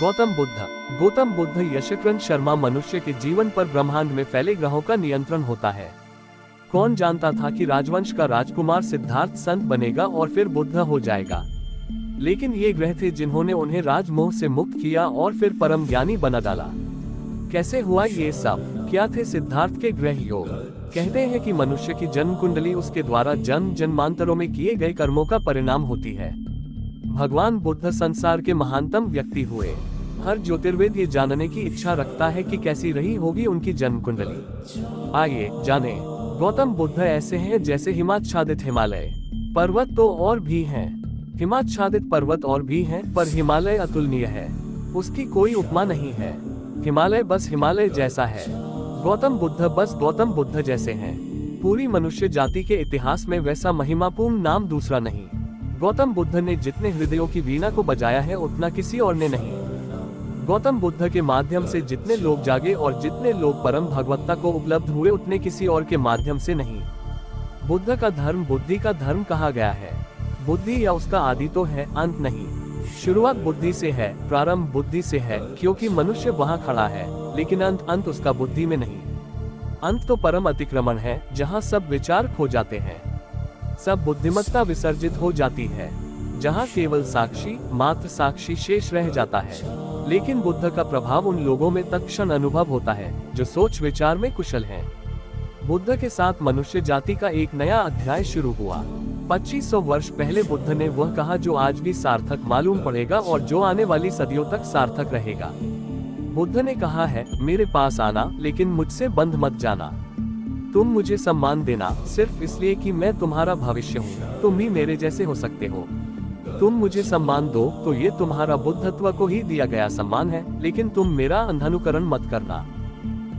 गौतम बुद्ध यशक्रन शर्मा मनुष्य के जीवन पर ब्रह्मांड में फैले ग्रहों का नियंत्रण होता है। कौन जानता था कि राजवंश का राजकुमार सिद्धार्थ संत बनेगा और फिर बुद्ध हो जाएगा। लेकिन ये ग्रह थे जिन्होंने उन्हें राजमोह से मुक्त किया और फिर परम ज्ञानी बना डाला। कैसे हुआ ये सब? क्या थे सिद्धार्थ के ग्रह योग? कहते हैं कि मनुष्य की जन्म कुंडली उसके द्वारा जन्म जन्मांतरों में किए गए कर्मों का परिणाम होती है। भगवान बुद्ध संसार के महानतम व्यक्ति हुए। हर ज्योतिर्वेद ये जानने की इच्छा रखता है कि कैसी रही होगी उनकी जन्म कुंडली। आइए जाने। गौतम बुद्ध ऐसे हैं जैसे हिमाच्छादित हिमालय। पर्वत तो और भी हैं, हिमाच्छादित पर्वत और भी हैं, पर हिमालय अतुलनीय है, उसकी कोई उपमा नहीं है। हिमालय बस हिमालय जैसा है, गौतम बुद्ध बस गौतम बुद्ध जैसे हैं। पूरी मनुष्य जाति के इतिहास में वैसा महिमापूर्ण नाम दूसरा नहीं। गौतम बुद्ध ने जितने हृदयों की वीणा को बजाया है उतना किसी और ने नहीं। गौतम बुद्ध के माध्यम से जितने लोग जागे और जितने लोग परम भगवत्ता को उपलब्ध हुए उतने किसी और के माध्यम से नहीं। बुद्ध का धर्म बुद्धि का धर्म कहा गया है। बुद्धि या उसका आदि तो है, अंत नहीं। शुरुआत बुद्धि से है, प्रारंभ बुद्धि से है, क्योंकि मनुष्य वहाँ खड़ा है, लेकिन अंत उसका बुद्धि में नहीं। अंत तो परम अतिक्रमण है, जहाँ सब विचार खो जाते हैं, सब बुद्धिमत्ता विसर्जित हो जाती है, जहाँ केवल साक्षी मात्र साक्षी शेष रह जाता है। लेकिन बुद्ध का प्रभाव उन लोगों में तत्क्षण अनुभव होता है जो सोच विचार में कुशल हैं। बुद्ध के साथ मनुष्य जाति का एक नया अध्याय शुरू हुआ। 2500 वर्ष पहले बुद्ध ने वह कहा जो आज भी सार्थक मालूम पड़ेगा और जो आने वाली सदियों तक सार्थक रहेगा। बुद्ध ने कहा है, मेरे पास आना लेकिन मुझसे बंध मत जाना। तुम मुझे सम्मान देना सिर्फ इसलिए कि मैं तुम्हारा भविष्य हूँ, तुम भी मेरे जैसे हो सकते हो। तुम मुझे सम्मान दो तो ये तुम्हारा बुद्धत्व को ही दिया गया सम्मान है, लेकिन तुम मेरा अंधानुकरण मत करना,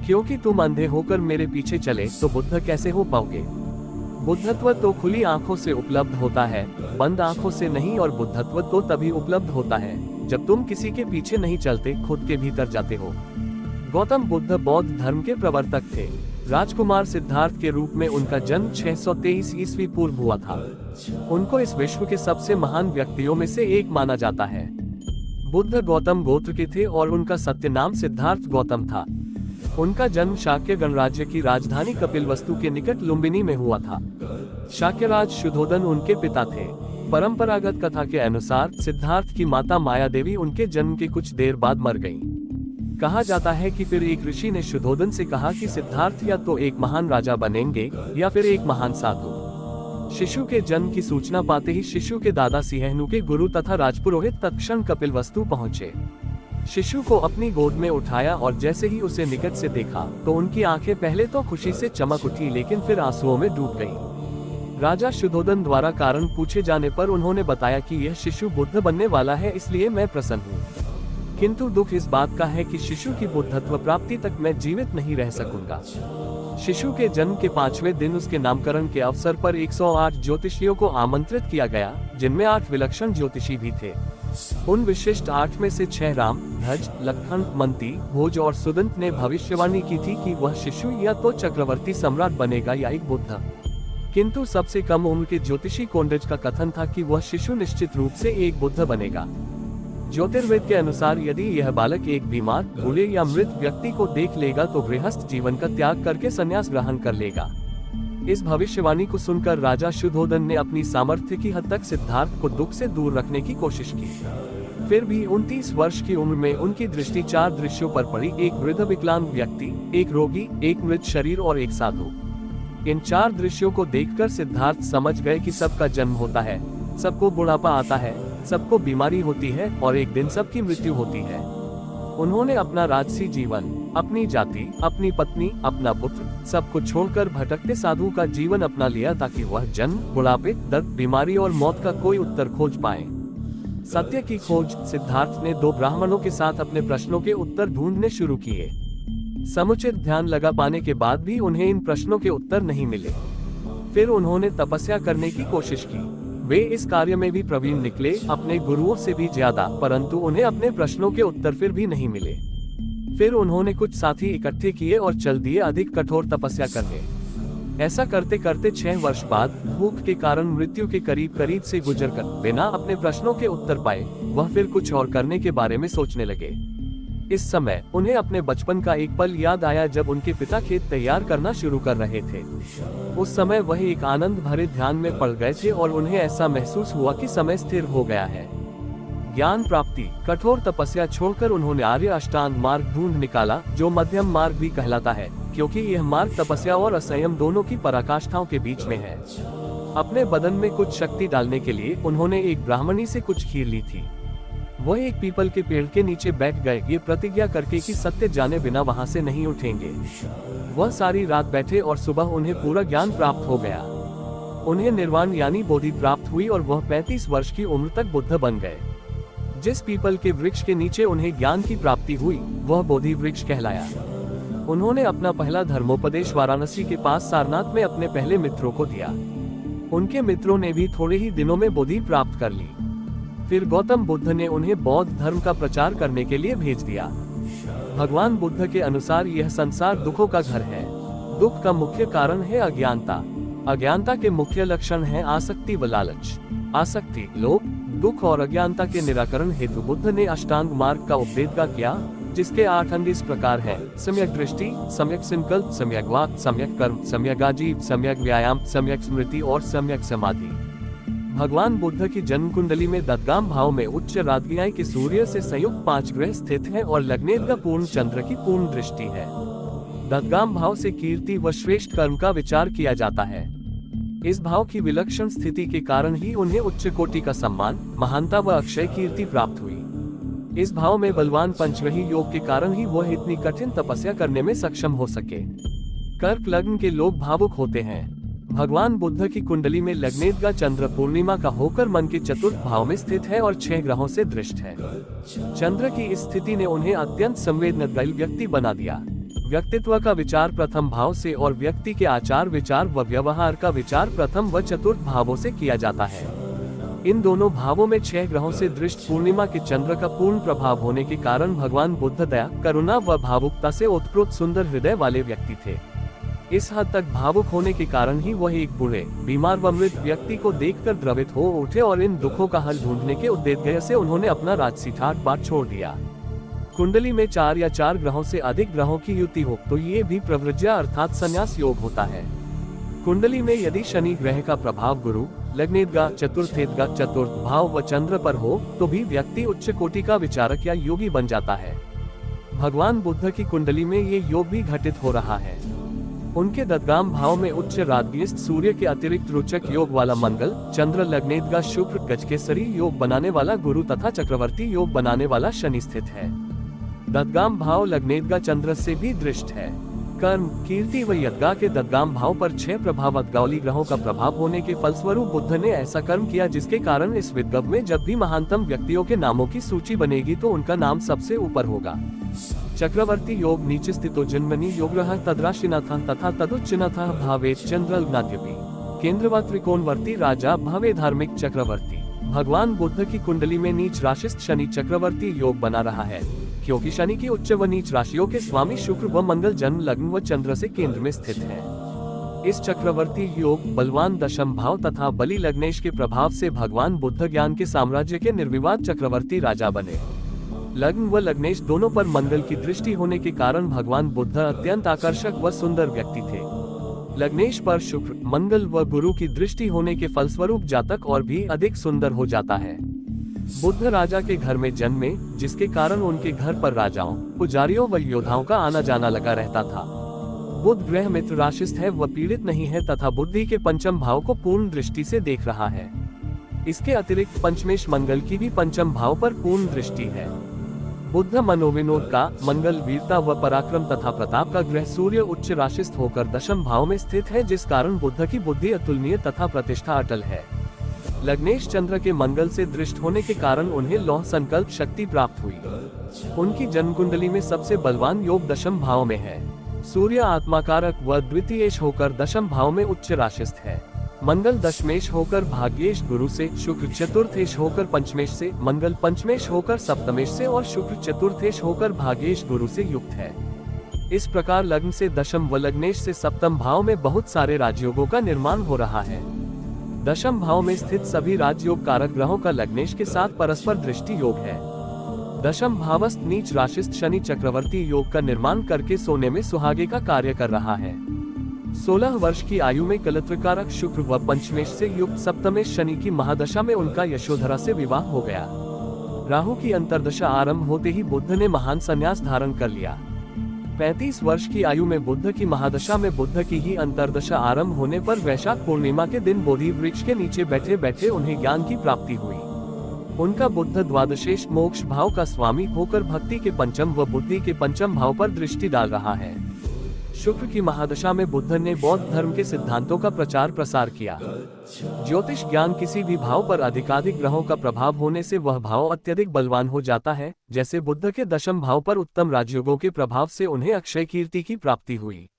क्योंकि तुम अंधे होकर मेरे पीछे चले तो बुद्ध कैसे हो पाओगे। बुद्धत्व तो खुली आंखों से उपलब्ध होता है, बंद आंखों से नहीं। और बुद्धत्व तो तभी उपलब्ध होता है जब तुम किसी के पीछे नहीं चलते, खुद के भीतर जाते हो। गौतम बुद्ध बौद्ध धर्म के प्रवर्तक थे। राजकुमार सिद्धार्थ के रूप में उनका जन्म 623 ईस्वी पूर्व हुआ था। उनको इस विश्व के सबसे महान व्यक्तियों में से एक माना जाता है। बुद्ध गौतम गोत्र के थे और उनका सत्य नाम सिद्धार्थ गौतम था। उनका जन्म शाक्य गणराज्य की राजधानी कपिलवस्तु के निकट लुम्बिनी में हुआ था। शाक्यराज शुद्धोदन उनके पिता थे। परंपरागत कथा के अनुसार सिद्धार्थ की माता माया देवी उनके जन्म के कुछ देर बाद मर गईं। कहा जाता है कि फिर एक ऋषि ने शुद्धोदन से कहा कि सिद्धार्थ या तो एक महान राजा बनेंगे या फिर एक महान साधु। शिशु के जन्म की सूचना पाते ही शिशु के दादा सिंहनु के गुरु तथा राजपुरोहित तत्क्षण कपिलवस्तु पहुंचे। शिशु को अपनी गोद में उठाया और जैसे ही उसे निकट से देखा तो उनकी आंखें पहले तो खुशी से चमक उठी, लेकिन फिर आंसुओं में डूब गईं। राजा शुद्धोदन द्वारा कारण पूछे जाने पर उन्होंने बताया कि यह शिशु बुद्ध बनने वाला है, इसलिए मैं प्रसन्न हूँ। किंतु दुख इस बात का है कि शिशु की बुद्धत्व प्राप्ति तक मैं जीवित नहीं रह सकूंगा। शिशु के जन्म के 5वें दिन उसके नामकरण के अवसर पर 108 ज्योतिषियों को आमंत्रित किया गया, जिनमें 8 विलक्षण ज्योतिषी भी थे। उन विशिष्ट 8 में से 6 राम, ध्वज, लखन, मंती, भोज और सुदंत ने भविष्यवाणी की थी कि वह शिशु या तो चक्रवर्ती सम्राट बनेगा या एक बुद्ध। किंतु सबसे कम उम्र के ज्योतिषी कोंडज का कथन था कि वह शिशु निश्चित रूप से एक बुद्ध बनेगा। ज्योतिर्वेद के अनुसार यदि यह बालक एक बीमार, बूढ़े या मृत व्यक्ति को देख लेगा तो गृहस्थ जीवन का त्याग करके संन्यास ग्रहण कर लेगा। इस भविष्यवाणी को सुनकर राजा शुद्धोदन ने अपनी सामर्थ्य की हद तक सिद्धार्थ को दुख से दूर रखने की कोशिश की। फिर भी 29 वर्ष की उम्र में उनकी दृष्टि 4 दृश्यों पर पड़ी, एक वृद्ध विकलांग व्यक्ति, एक रोगी, एक मृत शरीर और एक साधु। इन 4 दृश्यों को देखकर सिद्धार्थ समझ गए कि सबका जन्म होता है, सबको बुढ़ापा आता है, सबको बीमारी होती है और एक दिन सबकी मृत्यु होती है। उन्होंने अपना राजसी जीवन, अपनी जाति, अपनी पत्नी, अपना पुत्र, सबको छोड़कर भटकते साधु का जीवन अपना लिया ताकि वह जन्म, बुढ़ापे, दर्द, बीमारी और मौत का कोई उत्तर खोज पाए। सत्य की खोज सिद्धार्थ ने 2 ब्राह्मणों के साथ अपने प्रश्नों के उत्तर ढूंढने शुरू किए। समुचित ध्यान लगा पाने के बाद भी उन्हें इन प्रश्नों के उत्तर नहीं मिले। फिर उन्होंने तपस्या करने की कोशिश की। वे इस कार्य में भी प्रवीण निकले, अपने गुरुओं से भी ज्यादा, परंतु उन्हें अपने प्रश्नों के उत्तर फिर भी नहीं मिले। फिर उन्होंने कुछ साथी इकट्ठे किए और चल दिए अधिक कठोर तपस्या करने। ऐसा करते करते 6 वर्ष बाद भूख के कारण मृत्यु के करीब करीब से गुजरकर बिना अपने प्रश्नों के उत्तर पाए वह फिर कुछ और करने के बारे में सोचने लगे। इस समय उन्हें अपने बचपन का एक पल याद आया जब उनके पिता खेत तैयार करना शुरू कर रहे थे। उस समय वह एक आनंद भरे ध्यान में पड़ गए थे और उन्हें ऐसा महसूस हुआ कि समय स्थिर हो गया है। ज्ञान प्राप्ति, कठोर तपस्या छोड़कर उन्होंने आर्य अष्टांग मार्ग ढूंढ निकाला, जो मध्यम मार्ग भी कहलाता है, क्योंकि यह मार्ग तपस्या और असंयम दोनों की पराकाष्ठाओं के बीच में है। अपने बदन में कुछ शक्ति डालने के लिए उन्होंने एक ब्राह्मणी से कुछ खीर ली थी। वह एक पीपल के पेड़ के नीचे बैठ गए, ये प्रतिज्ञा करके कि सत्य जाने बिना वहां से नहीं उठेंगे। वह सारी रात बैठे और सुबह उन्हें पूरा ज्ञान प्राप्त हो गया। उन्हें निर्वाण यानी बोधि प्राप्त हुई और वह 35 वर्ष की उम्र तक बुद्ध बन गए। जिस पीपल के वृक्ष के नीचे उन्हें ज्ञान की प्राप्ति हुई वह बोधि वृक्ष कहलाया। उन्होंने अपना पहला धर्मोपदेश वाराणसी के पास सारनाथ में अपने पहले मित्रों को दिया। उनके मित्रों ने भी थोड़े ही दिनों में बोधि प्राप्त कर ली। फिर गौतम बुद्ध ने उन्हें बौद्ध धर्म का प्रचार करने के लिए भेज दिया। भगवान बुद्ध के अनुसार यह संसार दुखों का घर है। दुख का मुख्य कारण है अज्ञानता। अज्ञानता के मुख्य लक्षण हैं आसक्ति व लालच। आसक्ति, लोभ, दुख और अज्ञानता के निराकरण हेतु बुद्ध ने अष्टांग मार्ग का उपदेश किया, जिसके 8 अंग इस प्रकार है: सम्यक दृष्टि, सम्यक संकल्प, सम्यक वाक, सम्यक कर्म, सम्यक आजीव, सम्यक व्यायाम, सम्यक स्मृति और सम्यक समाधि। भगवान बुद्ध की जन्म कुंडली में ददगाम भाव में उच्च राजज्ञाय के सूर्य से संयुक्त 5 ग्रह स्थित हैं और लग्नेद्गा पूर्ण चंद्र की पूर्ण दृष्टि है। ददगाम भाव से कीर्ति व श्रेष्ठ कर्म का विचार किया जाता है। इस भाव की विलक्षण स्थिति के कारण ही उन्हें उच्च कोटि का सम्मान, महानता व अक्षय कीर्ति प्राप्त हुई। इस भाव में बलवान पंचग्रही योग के कारण ही वह इतनी कठिन तपस्या करने में सक्षम हो सके। कर्क लग्न के लोग भावुक होते हैं। भगवान बुद्ध की कुंडली में लग्नेद्गा चंद्र पूर्णिमा का होकर मन के चतुर्थ भाव में स्थित है और 6 ग्रहों से दृष्ट है। चंद्र की इस स्थिति ने उन्हें अत्यंत संवेदनशील व्यक्ति बना दिया। व्यक्तित्व का विचार प्रथम भाव से और व्यक्ति के आचार विचार व व्यवहार का विचार प्रथम व चतुर्थ भावों से किया जाता है। इन दोनों भावों में 6 ग्रहों से दृष्ट पूर्णिमा के चंद्र का पूर्ण प्रभाव होने के कारण भगवान बुद्ध दया, करुणा व भावुकता से ओतप्रोत सुंदर हृदय वाले व्यक्ति थे। इस हद तक भावुक होने के कारण ही वह एक बूढ़े, बीमार व मृत व्यक्ति को देखकर द्रवित हो उठे और इन दुखों का हल ढूंढने के उद्देश्य से उन्होंने अपना राजसी ठाट बाट छोड़ दिया। कुंडली में 4 या 4 ग्रहों से अधिक ग्रहों की युति हो तो ये भी प्रव्रज्या अर्थात संन्यास योग होता है। कुंडली में यदि शनि ग्रह का प्रभाव गुरु, लग्नेद्गा, चतुर्थेद्गा, चतुर्थ भाव व चंद्र पर हो तो भी व्यक्ति उच्च कोटि का विचारक या योगी बन जाता है। भगवान बुद्ध की कुंडली में ये योग भी घटित हो रहा है। उनके ददगाम भाव में उच्च राजगीयस्थ सूर्य के अतिरिक्त रोचक योग वाला मंगल, चंद्र, लग्नेद्गा शुक्र, गजकेसरी योग बनाने वाला गुरु तथा चक्रवर्ती योग बनाने वाला शनि स्थित है। ददगाम भाव लग्नेद्गा चंद्र से भी दृष्ट है। कर्म, कीर्ति व यद्गा के ददगाम भाव पर 6 प्रभावक गौली ग्रहों का प्रभाव होने के फलस्वरूप बुद्ध ने ऐसा कर्म किया जिसके कारण इस विद्गव में जब भी महानतम व्यक्तियों के नामों की सूची बनेगी तो उनका नाम सबसे ऊपर होगा। चक्रवर्ती योग नीचे स्थितो जन्मनि योगः तद्राशिनाथ तथा तदुच्चनाथ भावेत चंद्रलग्नाद्यपि केंद्रवा त्रिकोणवर्ती राजा भवे धार्मिक चक्रवर्ती। भगवान बुद्ध की कुंडली में नीच राशिस्थ शनि चक्रवर्ती योग बना रहा है, क्योंकि शनि की उच्च व नीच राशियों के स्वामी शुक्र व मंगल जन्म लग्न व चंद्र से केंद्र में स्थित है। इस चक्रवर्ती योग बलवान दशम भाव तथा बलि लग्नेश के प्रभाव से भगवान बुद्ध ज्ञान के साम्राज्य के निर्विवाद चक्रवर्ती राजा बने। लग्न व लग्नेश दोनों पर मंगल की दृष्टि होने के कारण भगवान बुद्ध अत्यंत आकर्षक व सुंदर व्यक्ति थे। लग्नेश पर शुक्र, मंगल व गुरु की दृष्टि होने के फलस्वरूप जातक और भी अधिक सुंदर हो जाता है। बुद्ध राजा के घर में जन्मे, जिसके कारण उनके घर पर राजाओं, पुजारियों व योद्धाओं का आना जाना लगा रहता था। बुध ग्रह मित्र राशिस्थ है व पीड़ित नहीं है तथा बुद्धि के पंचम भाव को पूर्ण दृष्टि से देख रहा है। इसके अतिरिक्त पंचमेश मंगल की भी पंचम भाव पर पूर्ण दृष्टि है। बुद्ध मनोविनोद का, मंगल वीरता व पराक्रम तथा प्रताप का ग्रह सूर्य उच्च राशिस्थ होकर दशम भाव में स्थित है, जिस कारण बुद्ध की बुद्धि अतुलनीय तथा प्रतिष्ठा अटल है। लग्नेश चंद्र के मंगल से दृष्ट होने के कारण उन्हें लौह संकल्प शक्ति प्राप्त हुई। उनकी जन्म कुंडली में सबसे बलवान योग दशम भाव में है। सूर्य आत्माकारक व द्वितीयेश होकर दशम भाव में उच्च राशिस्थ है। मंगल दशमेश होकर भाग्येश गुरु से, शुक्र चतुर्थेश होकर पंचमेश से, मंगल पंचमेश होकर सप्तमेश से और शुक्र चतुर्थेश होकर भाग्येश गुरु से युक्त है। इस प्रकार लग्न से दशम व लग्नेश से सप्तम भाव में बहुत सारे राजयोगों का निर्माण हो रहा है। दशम भाव में स्थित सभी राजयोग कारक ग्रहों का लग्नेश के साथ परस्पर दृष्टि योग है। दशम भावस्थ नीच राशिस्थ शनि चक्रवर्ती योग का निर्माण करके सोने में सुहागे का कार्य कर रहा है। 16 वर्ष की आयु में कलत्रकारक शुक्र व पंचमेश से युक्त सप्तमेश शनि की महादशा में उनका यशोधरा से विवाह हो गया। राहु की अंतर्दशा आरंभ होते ही बुध ने महान संन्यास धारण कर लिया। 35 वर्ष की आयु में बुध की महादशा में बुध की ही अंतर्दशा आरंभ होने पर वैशाख पूर्णिमा के दिन बोधि वृक्ष के नीचे बैठे बैठे उन्हें ज्ञान की प्राप्ति हुई। उनका बुध द्वादशेश मोक्ष भाव का स्वामी होकर भक्ति के पंचम व बुद्धि के पंचम भाव पर दृष्टि डाल रहा है। शुक्र की महादशा में बुध ने बौद्ध धर्म के सिद्धांतों का प्रचार प्रसार किया। ज्योतिष ज्ञान किसी भी भाव पर अधिकाधिक ग्रहों का प्रभाव होने से वह भाव अत्यधिक बलवान हो जाता है। जैसे बुध के दशम भाव पर उत्तम राजयोगों के प्रभाव से उन्हें अक्षय कीर्ति की प्राप्ति हुई।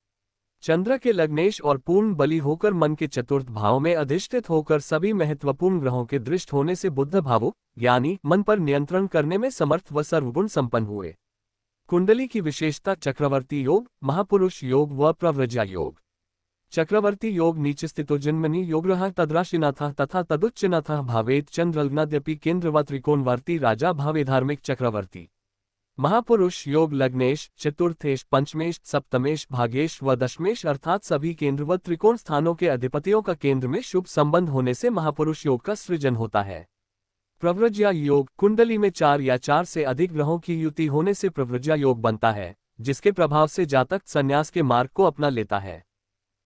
चंद्र के लग्नेश और पूर्ण बली होकर मन के चतुर्थ भाव में अधिष्ठित होकर सभी महत्वपूर्ण ग्रहों के दृष्ट होने से बुध भावुक ज्ञानी मन पर नियंत्रण करने में समर्थ व सर्वगुण संपन्न हुए। कुंडली की विशेषता चक्रवर्ती योग, महापुरुष योग व प्रव्रज्या योग। चक्रवर्ती योग नीच स्थितो जन्मनि योगः तद्राशिनाथः तथा तदुच्चनाथः भावेत चंद्रलग्नाद्यपि केंद्र व त्रिकोणवर्ती राजा भावे धार्मिक चक्रवर्ती। महापुरुष योग लग्नेश, चतुर्थेश, पंचमेश, सप्तमेश, भागेश व दशमेश अर्थात सभी केंद्र व त्रिकोण स्थानों के अधिपतियों का केंद्र में शुभ संबंध होने से महापुरुष योग का सृजन होता है। प्रव्रज्या योग, कुंडली में 4 या 4 से अधिक ग्रहों की युति होने से प्रव्रज्या योग बनता है, जिसके प्रभाव से जातक संन्यास के मार्ग को अपना लेता है।